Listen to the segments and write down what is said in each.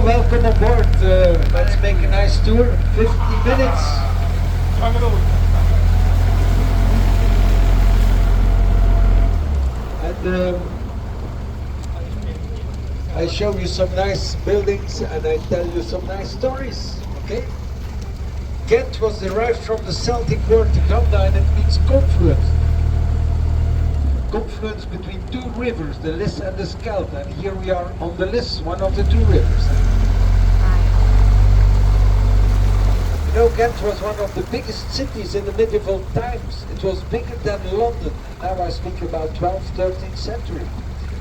welcome aboard. Let's make a nice tour. 50 minutes. And I show you some nice buildings and I tell you some nice stories. Okay? Gent was derived from the Celtic word Ganda, and it means confluence. Confluence between two rivers, the Liss and the Scheldt, and here we are on the Liss, one of the two rivers. You know, Gent was one of the biggest cities in the medieval times. It was bigger than London. Now I speak about 12th, 13th century.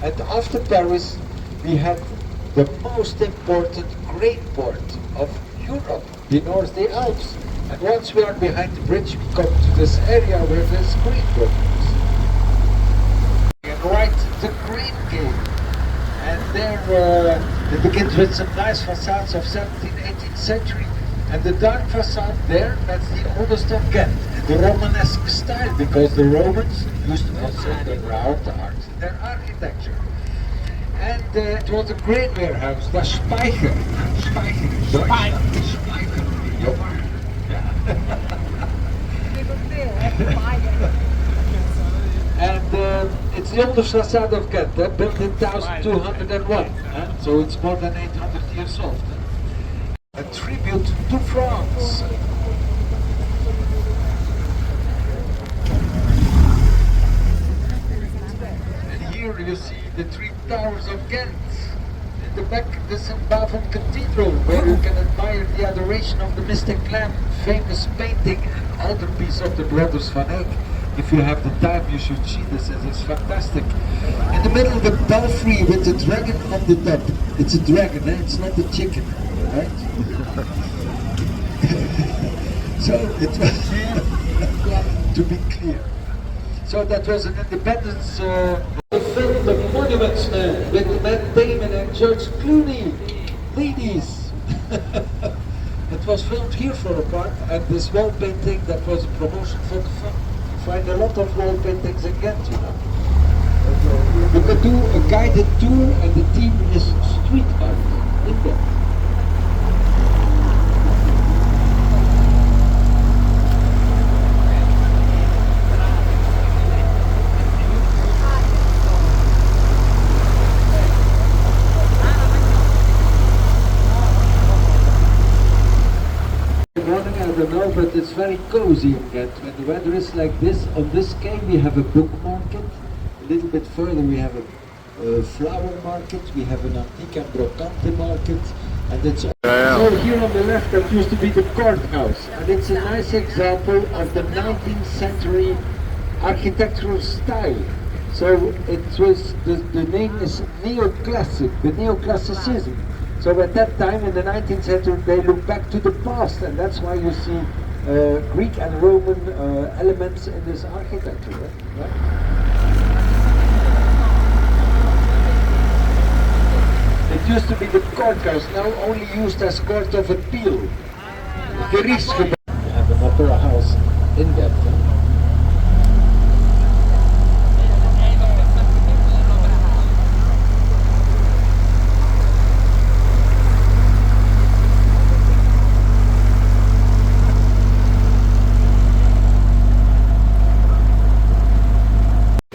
And after Paris, we had the most important grain port of Europe, the North the Alps. And once we are behind the bridge, we come to this area where this grain port is. And right, the grain gate. And there it begins with some nice facades of 17th, 18th century. And the dark facade there, that's the oldest of Gent, in the Romanesque style, because the Romans used to consider round art in their architecture. And it was a grain warehouse, the Speicher. And it's the oldest facade of Gent, built in 1201, so it's more than 800 years old. A tribute to France. And here you see the three towers of Gent. In the back, the St. Bavon Cathedral, where you can admire the Adoration of the Mystic Lamb, famous painting and altarpiece of the brothers Van Eyck. If you have the time, you should see this. It is fantastic. In the middle, the belfry with the dragon on the top. It's a dragon, it's not a chicken, right? So it was to be clear. So that was an independence. The film The Monuments Man with Matt Damon and George Clooney. Ladies. It was filmed here for a part, and this wall painting that was a promotion for the film. Find a lot of wall paintings in Gent, you know. You can do a guided tour, and the theme is street art in Gent. I don't know, but it's very cozy in Gent. When the weather is like this, on this quay we have a book market. A little bit further we have a flower market, we have an antique and brocante market, and it's so here on the left that used to be the courthouse, and it's a nice example of the 19th century architectural style. So it was the name is neoclassic, the neoclassicism. So at that time, in the 19th century, they look back to the past, and that's why you see Greek and Roman elements in this architecture. Right? It used to be the courthouse, now only used as court of appeal. Gerichtsgebouw. We have an opera house in that.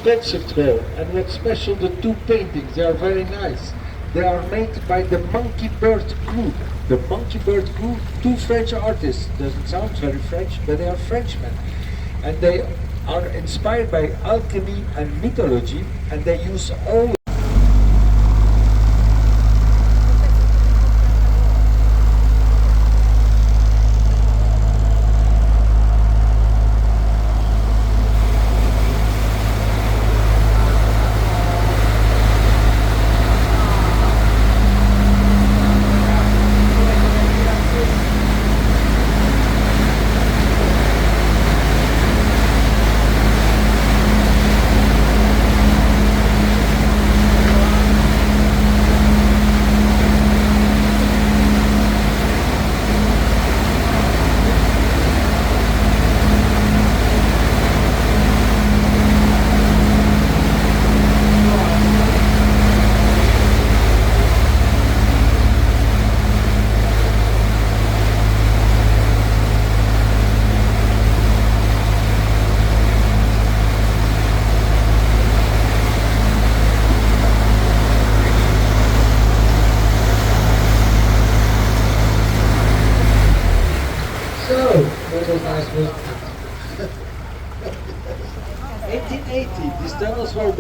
Concert hall, and what's special, the two paintings, they are very nice. They are made by the Monkey Bird Crew. The Monkey Bird Crew, two French artists. Doesn't sound very French, but they are Frenchmen. And they are inspired by alchemy and mythology, and they use all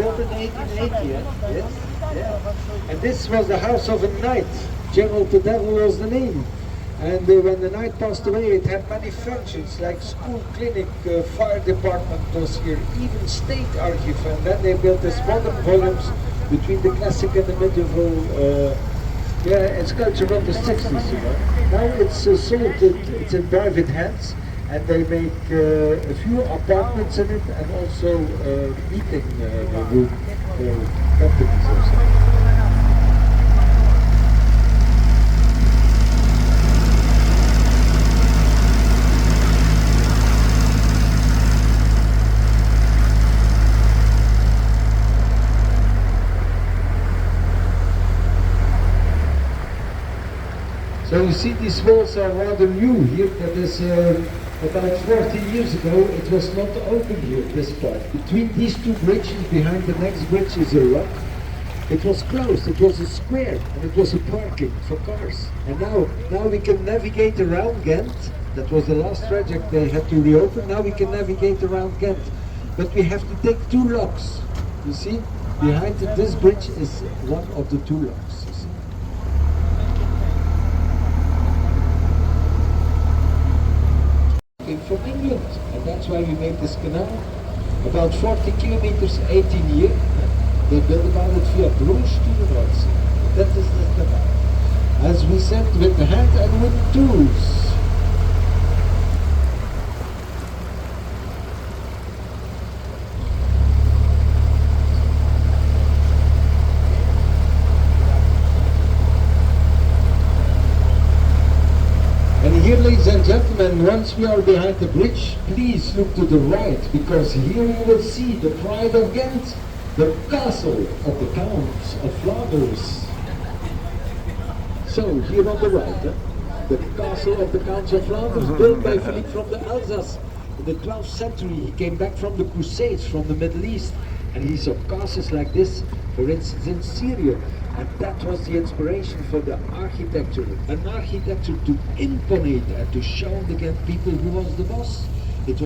built in 1880, yes, yeah. And this was the house of a knight. General the Devil was the name. And when the knight passed away, it had many functions, like school, clinic, fire department was here, even state archive. And then they built this modern volumes between the classic and the medieval. It's culture of the 60s, you know. Now it's sold, it's in private hands, and they make a few apartments in it, and also meeting room for companies also. So you see, these walls are rather new here. That is about 40 years ago. It was not open here, this part. Between these two bridges, behind the next bridge is a rock. It was closed. It was a square, and it was a parking for cars. And now we can navigate around Ghent. That was the last project they had to reopen. Now we can navigate around Ghent, but we have to take two locks. You see, behind this bridge is one of the two locks. From England, and that's why we made this canal. About 40 kilometers, 18 years. They built about it via Bruges to the North Sea. That is the canal. As we said, with the hand and with tools. And here, ladies and gentlemen, once we are behind the bridge, please look to the right, because here you will see the pride of Ghent, the castle of the Counts of Flanders. So, here on the right, the castle of the Counts of Flanders, built by Philippe from the Alsace in the 12th century. He came back from the Crusades, from the Middle East, and he saw castles like this, for instance, in Syria. And that was the inspiration for the architecture, an architecture to imponate and to show the Ghent people who was the boss.